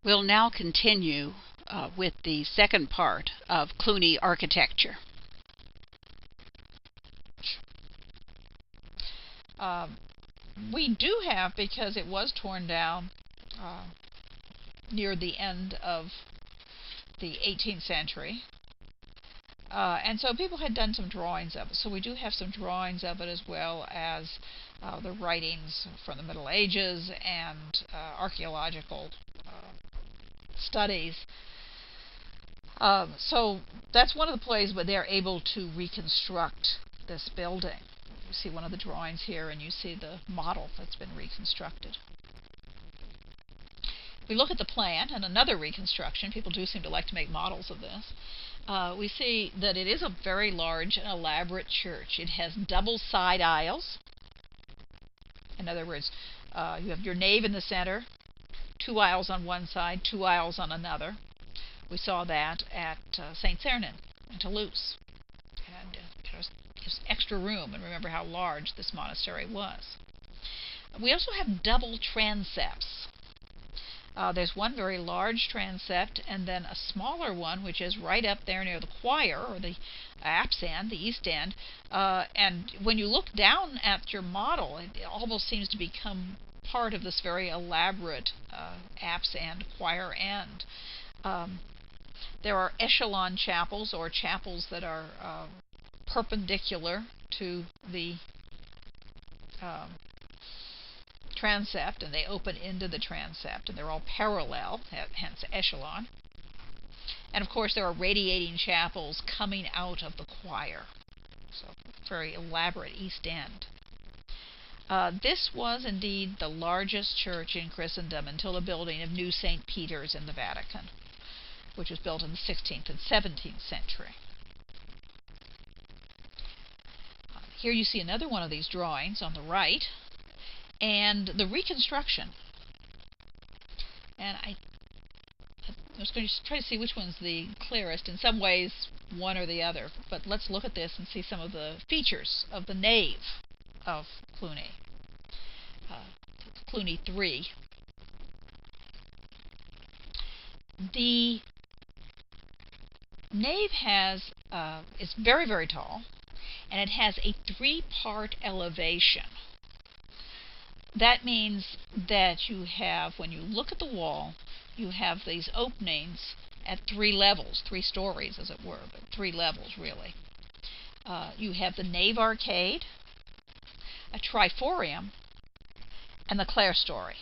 We'll now continue with the second part of Cluny architecture. We do have, because it was torn down near the end of the 18th century, and so people had done some drawings of it. So we do have some drawings of it, as well as the writings from the Middle Ages and archaeological studies. So that's one of the places where they're able to reconstruct this building. You see one of the drawings here, and you see the model that's been reconstructed. We look at the plan, and another reconstruction. People do seem to like to make models of this. We see that it is a very large and elaborate church. It has double side aisles. In other words, you have your nave in the center, 2 aisles on one side, 2 aisles on another. We saw that at St. Sernin in Toulouse. And gives extra room, and remember how large this monastery was. We also have double transepts. There's one very large transept, and then a smaller one, which is right up there near the choir, or the apse end, the east end. And when you look down at your model, it almost seems to become part of this very elaborate apse end, choir end. There are echelon chapels, or chapels that are perpendicular to the transept, and they open into the transept, and they're all parallel, hence echelon. And of course there are radiating chapels coming out of the choir, so very elaborate east end. This was indeed the largest church in Christendom until the building of New St. Peter's in the Vatican, which was built in the 16th and 17th century. Here you see another one of these drawings on the right, and the reconstruction. And I was going to try to see which one's the clearest. In some ways, one or the other. But let's look at this and see some of the features of the nave of Cluny. Cluny 3. The nave is very, very tall, and it has a 3-part elevation. That means that you have, when you look at the wall, you have these openings at 3 levels, 3 stories as it were, but 3 levels really. You have the nave arcade, a triforium, and the clerestory.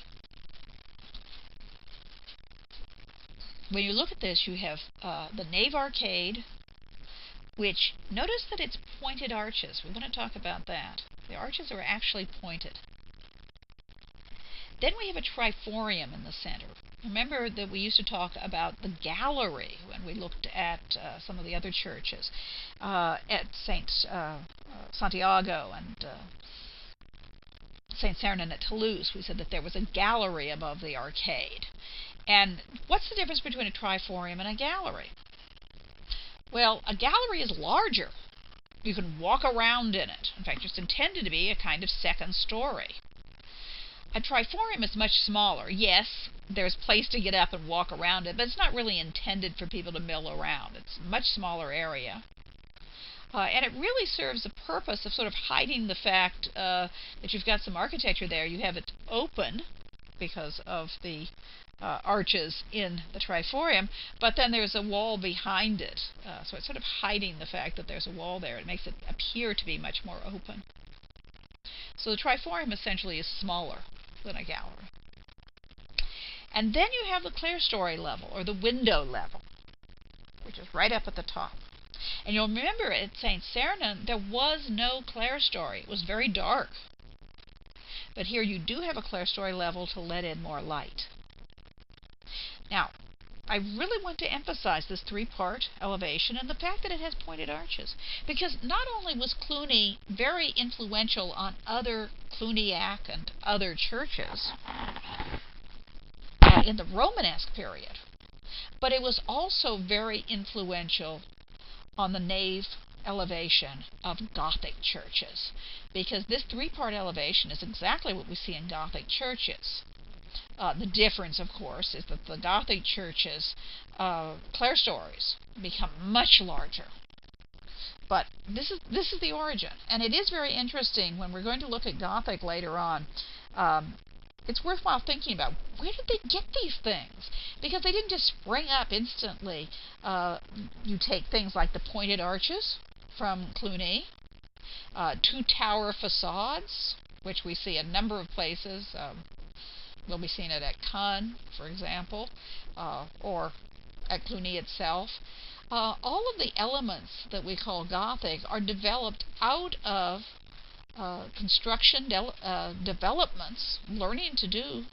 When you look at this, you have the nave arcade, which, notice that it's pointed arches. We want to talk about that. The arches are actually pointed. Then we have a triforium in the center. Remember that we used to talk about the gallery when we looked at some of the other churches. At St. Santiago and St. Sernin at Toulouse, we said that there was a gallery above the arcade. And what's the difference between a triforium and a gallery? Well, a gallery is larger. You can walk around in it. In fact, it's intended to be a kind of second story. A triforium is much smaller. Yes, there's place to get up and walk around it, but it's not really intended for people to mill around. It's a much smaller area. And it really serves the purpose of sort of hiding the fact that you've got some architecture there. You have it open because of the arches in the triforium, but then there's a wall behind it. So it's sort of hiding the fact that there's a wall there. It makes it appear to be much more open. So the triforium essentially is smaller than a gallery. And then you have the clerestory level, or the window level, which is right up at the top. And you'll remember at St. Sernin, there was no clerestory. It was very dark. But here you do have a clerestory level to let in more light. Now, I really want to emphasize this 3-part elevation and the fact that it has pointed arches. Because not only was Cluny very influential on other Cluniac and other churches in the Romanesque period, but it was also very influential on the nave elevation of Gothic churches. Because this 3-part elevation is exactly what we see in Gothic churches. The difference, of course, is that the Gothic churches' clerestories become much larger. But this is the origin, and it is very interesting when we're going to look at Gothic later on. It's worthwhile thinking about where did they get these things, because they didn't just spring up instantly. You take things like the pointed arches from Cluny, two-tower facades, which we see a number of places. We'll be seeing it at Caen, for example, or at Cluny itself. All of the elements that we call Gothic are developed out of construction developments, learning to do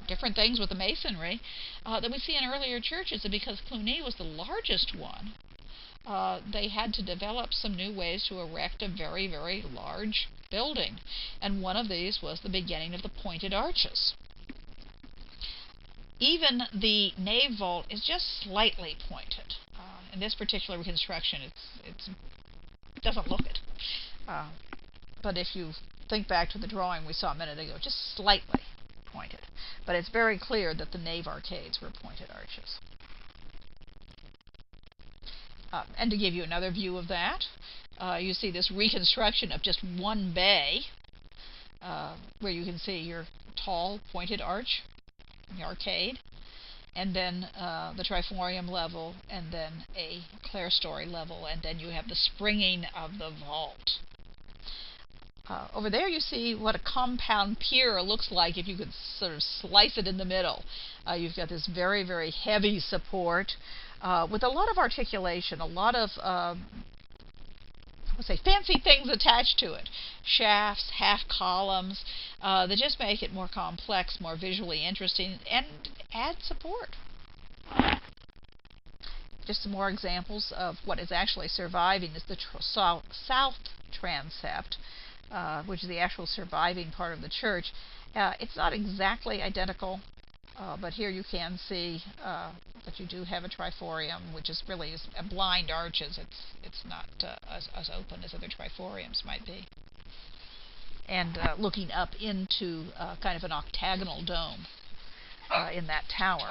different things with the masonry that we see in earlier churches. And because Cluny was the largest one, they had to develop some new ways to erect a very, very large building. And one of these was the beginning of the pointed arches. Even the nave vault is just slightly pointed. In this particular reconstruction, it doesn't look it. But if you think back to the drawing we saw a minute ago, just slightly pointed. But it's very clear that the nave arcades were pointed arches. And to give you another view of that, you see this reconstruction of just one bay, where you can see your tall pointed arch, the arcade, and then the triforium level, and then a clerestory level, and then you have the springing of the vault. Over there you see what a compound pier looks like if you could sort of slice it in the middle. You've got this very, very heavy support with a lot of articulation, a lot of fancy things attached to it. Shafts, half columns, that just make it more complex, more visually interesting, and add support. Just some more examples of what is actually surviving is the south transept, which is the actual surviving part of the church. It's not exactly identical, but here you can see that you do have a triforium, which is really a blind arches. It's not as open as other triforiums might be. And looking up into kind of an octagonal dome in that tower.